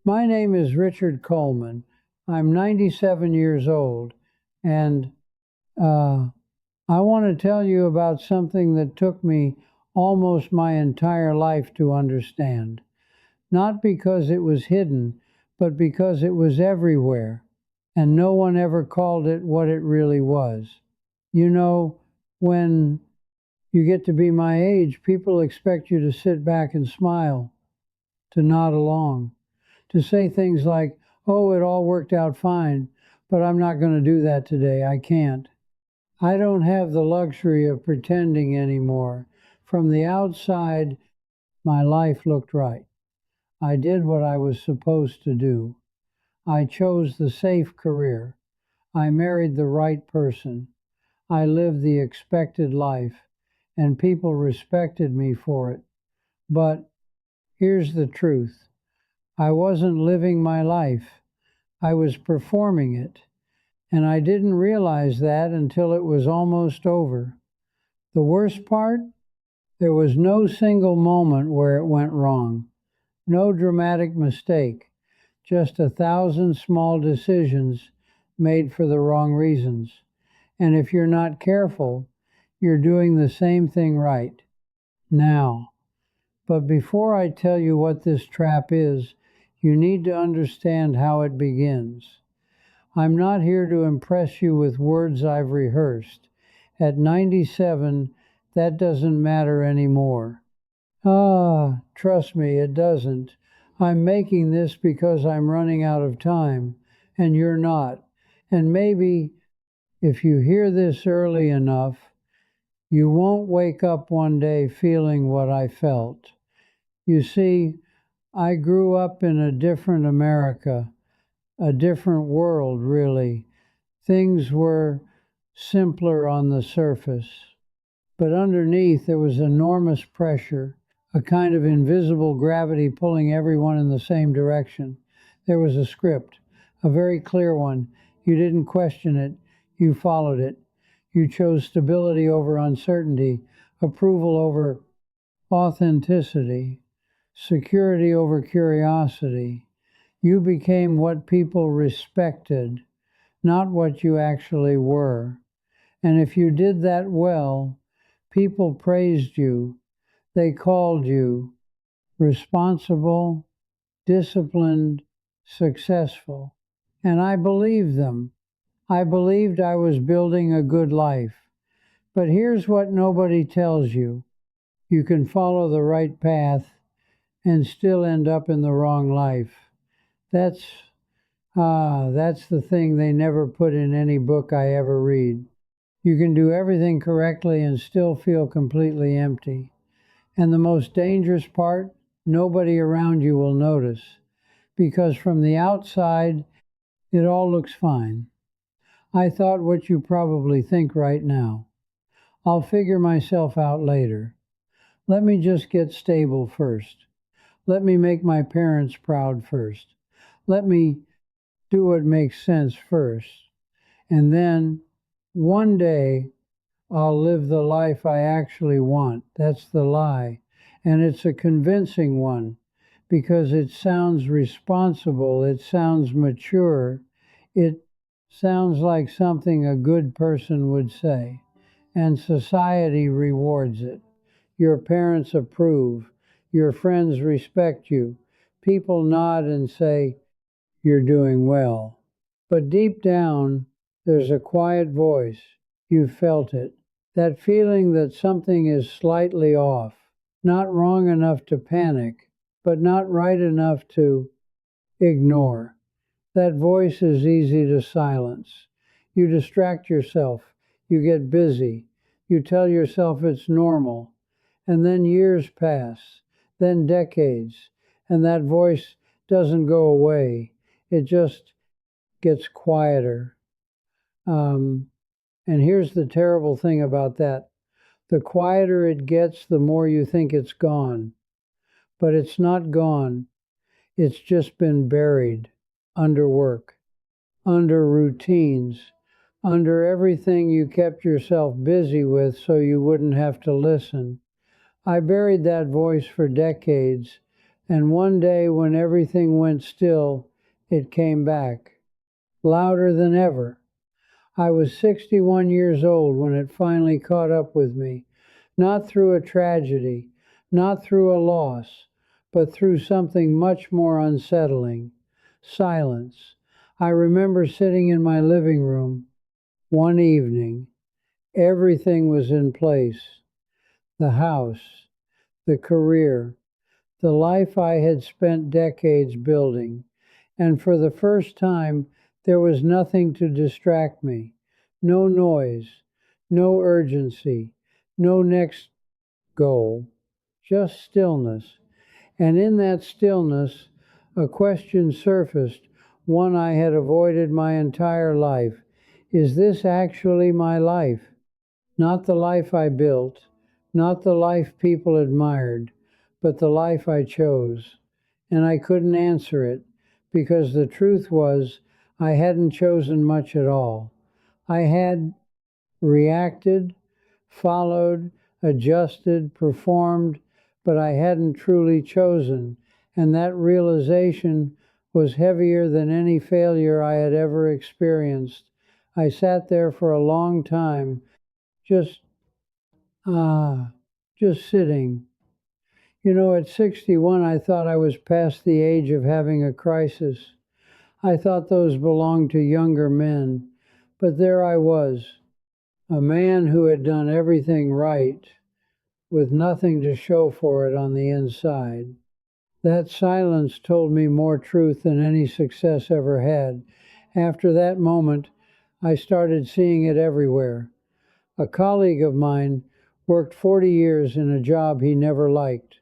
My name is Richard Coleman. I'm 97 years old, and uh, I want to tell you about something that took me almost my entire life to understand. Not because it was hidden, but because it was everywhere, and no one ever called it what it really was. You know, when you get to be my age, people expect you to sit back and smile, to nod along, to say things like, oh, it all worked out fine, but I'm not going to do that today. I can't. I don't have the luxury of pretending anymore. From the outside, my life looked right. I did what I was supposed to do. I chose the safe career. I married the right person. I lived the expected life, and people respected me for it. But here's the truth. I wasn't living my life. I was performing it, and I didn't realize that until it was almost over. The worst part? There was no single moment where it went wrong, no dramatic mistake, just 1,000 small decisions made for the wrong reasons. And if you're not careful, you're doing the same thing right now. But before I tell you what this trap is, you need to understand how it begins. I'm not here to impress you with words I've rehearsed. At 97, that doesn't matter anymore. Trust me, it doesn't. I'm making this because I'm running out of time, and you're not. And maybe if you hear this early enough, you won't wake up one day feeling what I felt. You see, I grew up in a different America, a different world, really. Things were simpler on the surface, but underneath there was enormous pressure, a kind of invisible gravity pulling everyone in the same direction. There was a script, a very clear one. You didn't question it, you followed it. You chose stability over uncertainty, approval over authenticity, security over curiosity. You became what people respected, not what you actually were. And if you did that well, people praised you. They called you responsible, disciplined, successful. And I believed them. I believed I was building a good life. But here's what nobody tells you. You can follow the right path and still end up in the wrong life. That's that's the thing they never put in any book I ever read. You can do everything correctly and still feel completely empty. And the most dangerous part, nobody around you will notice, because from the outside, it all looks fine. I thought what you probably think right now. I'll figure myself out later. Let me just get stable first. Let me make my parents proud first. Let me do what makes sense first. And then one day I'll live the life I actually want. That's the lie. And it's a convincing one because it sounds responsible, it sounds mature, it sounds like something a good person would say. And society rewards it. Your parents approve. Your friends respect you. People nod and say, you're doing well. But deep down, there's a quiet voice. You've felt it. That feeling that something is slightly off, not wrong enough to panic, but not right enough to ignore. That voice is easy to silence. You distract yourself. You get busy. You tell yourself it's normal. And then years pass, then decades, and that voice doesn't go away. It just gets quieter. And here's the terrible thing about that. The quieter it gets, the more you think it's gone. But it's not gone. It's just been buried under work, under routines, under everything you kept yourself busy with so you wouldn't have to listen. I buried that voice for decades, And one day when everything went still, it came back, louder than ever. I was 61 years old when it finally caught up with me, not through a tragedy, not through a loss, but through something much more unsettling: silence. I remember sitting in my living room one evening. Everything was in place: the house, the career, the life I had spent decades building. And for the first time, there was nothing to distract me. No noise, no urgency, no next goal, just stillness. And in that stillness, a question surfaced, one I had avoided my entire life. Is this actually my life? Not the life I built, not the life people admired, but the life I chose. And I couldn't answer it, because the truth was I hadn't chosen much at all. I had reacted, followed, adjusted, performed, but I hadn't truly chosen. And that realization was heavier than any failure I had ever experienced. I sat there for a long time, just Ah, just sitting. At 61, I thought I was past the age of having a crisis. I thought those belonged to younger men. But there I was, a man who had done everything right, with nothing to show for it on the inside. That silence told me more truth than any success ever had. After that moment, I started seeing it everywhere. A colleague of mine worked 40 years in a job he never liked.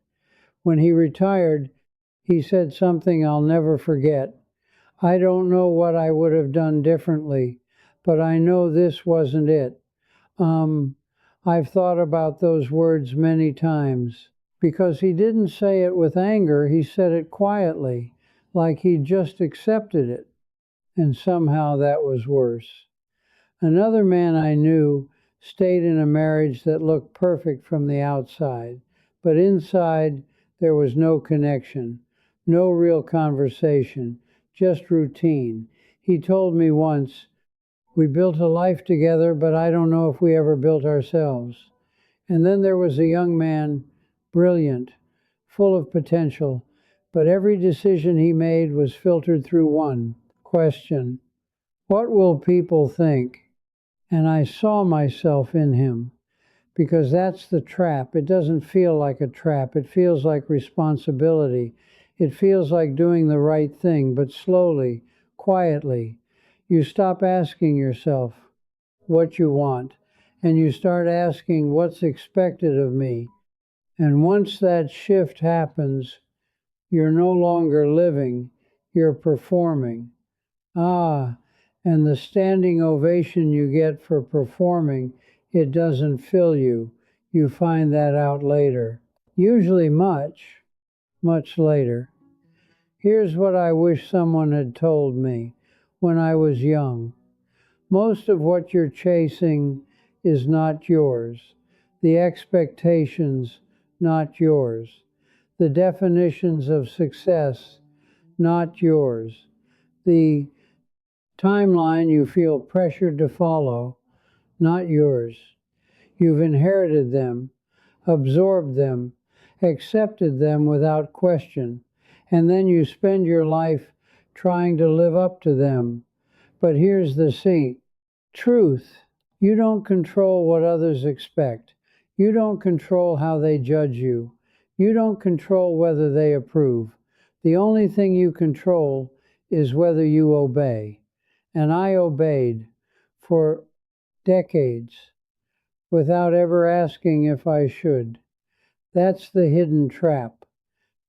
When he retired, he said something I'll never forget. I don't know what I would have done differently, but I know this wasn't it. Um, I've thought about those words many times, because he didn't say it with anger, he said it quietly, like he'd just accepted it. And somehow that was worse. Another man I knew stayed in a marriage that looked perfect from the outside, but inside there was no connection, no real conversation, just routine. He told me once, "We built a life together, but I don't know if we ever built ourselves." And then there was a young man, brilliant, full of potential, but every decision he made was filtered through one question: what will people think? And I saw myself in him, because that's the trap. It doesn't feel like a trap. It feels like responsibility. It feels like doing the right thing, but slowly, quietly. You stop asking yourself what you want, and you start asking what's expected of me. And once that shift happens, you're no longer living, you're performing. Ah, and the standing ovation you get for performing, it doesn't fill you. You find that out later. Usually much, much later. Here's what I wish someone had told me when I was young. Most of what you're chasing is not yours. The expectations, not yours. The definitions of success, not yours. The timeline you feel pressured to follow, not yours. You've inherited them, absorbed them, accepted them without question, and then you spend your life trying to live up to them. But here's the truth. You don't control what others expect. You don't control how they judge you. You don't control whether they approve. The only thing you control is whether you obey. And I obeyed for decades without ever asking if I should. That's the hidden trap.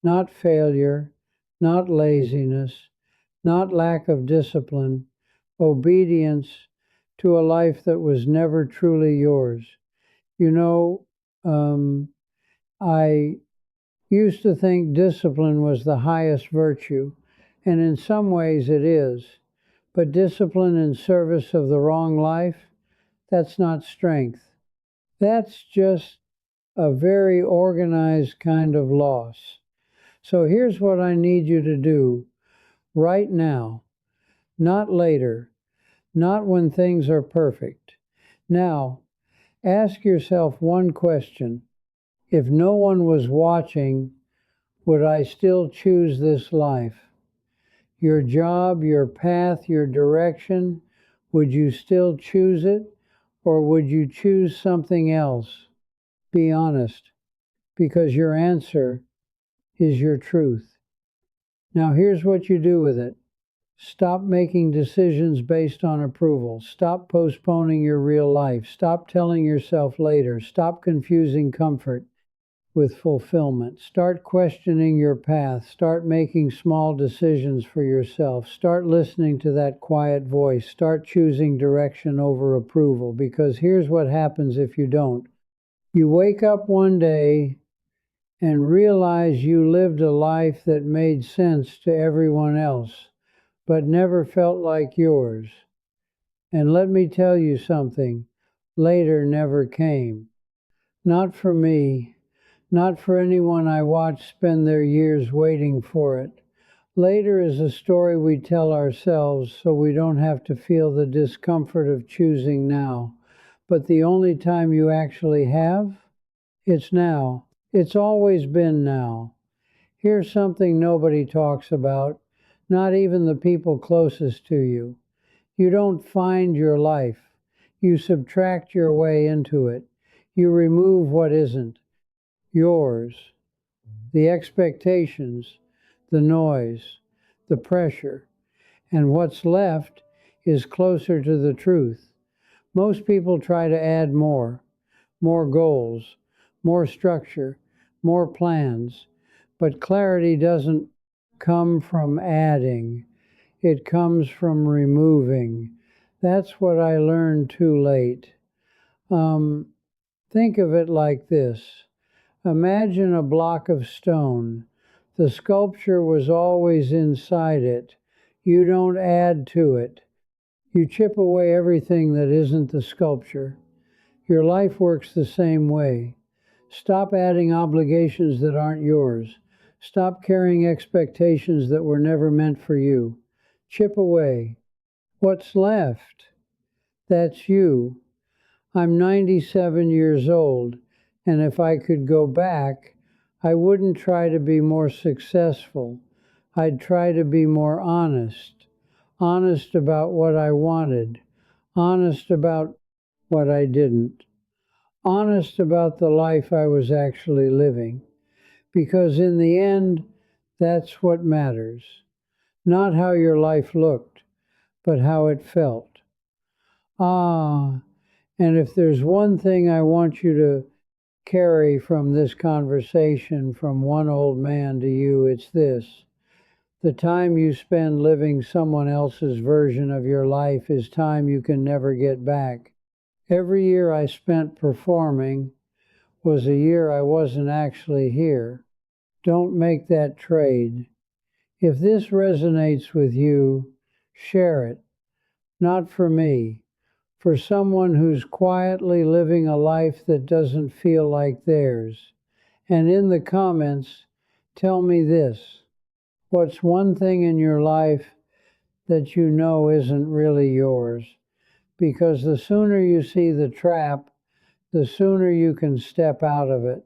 Not failure, not laziness, not lack of discipline, obedience to a life that was never truly yours. You know, I used to think discipline was the highest virtue, and in some ways it is. But discipline in service of the wrong life, that's not strength. That's just a very organized kind of loss. So here's what I need you to do right now, not later, not when things are perfect. Now, ask yourself one question. If no one was watching, would I still choose this life? Your job, your path, your direction, would you still choose it, or would you choose something else? Be honest, because your answer is your truth. Now, here's what you do with it. Stop making decisions based on approval. Stop postponing your real life. Stop telling yourself later. Stop confusing comfort with fulfillment. Start questioning your path. Start making small decisions for yourself. Start listening to that quiet voice. Start choosing direction over approval, because here's what happens if you don't. You wake up one day and realize you lived a life that made sense to everyone else, but never felt like yours. And let me tell you something, later never came. Not for me, not for anyone I watch spend their years waiting for it. Later is a story we tell ourselves so we don't have to feel the discomfort of choosing now. But the only time you actually have, it's now. It's always been now. Here's something nobody talks about, not even the people closest to you. You don't find your life. You subtract your way into it. You remove what isn't yours, the expectations, the noise, the pressure, and what's left is closer to the truth. Most people try to add more goals, more structure, more plans, but clarity doesn't come from adding, it comes from removing. That's what I learned too late. Think of it like this. Imagine a block of stone. The sculpture was always inside it. You don't add to it. You chip away everything that isn't the sculpture. Your life works the same way. Stop adding obligations that aren't yours. Stop carrying expectations that were never meant for you. Chip away. What's left? That's you. I'm 97 years old, and if I could go back, I wouldn't try to be more successful. I'd try to be more honest. Honest about what I wanted. Honest about what I didn't. Honest about the life I was actually living. Because in the end, that's what matters. Not how your life looked, but how it felt. Ah, and if there's one thing I want you to carry from this conversation from one old man to you, it's this. The time you spend living someone else's version of your life is time you can never get back. Every year I spent performing was a year I wasn't actually here. Don't make that trade. If this resonates with you, share it. Not for me, for someone who's quietly living a life that doesn't feel like theirs. And in the comments, tell me this. What's one thing in your life that you know isn't really yours? Because the sooner you see the trap, the sooner you can step out of it.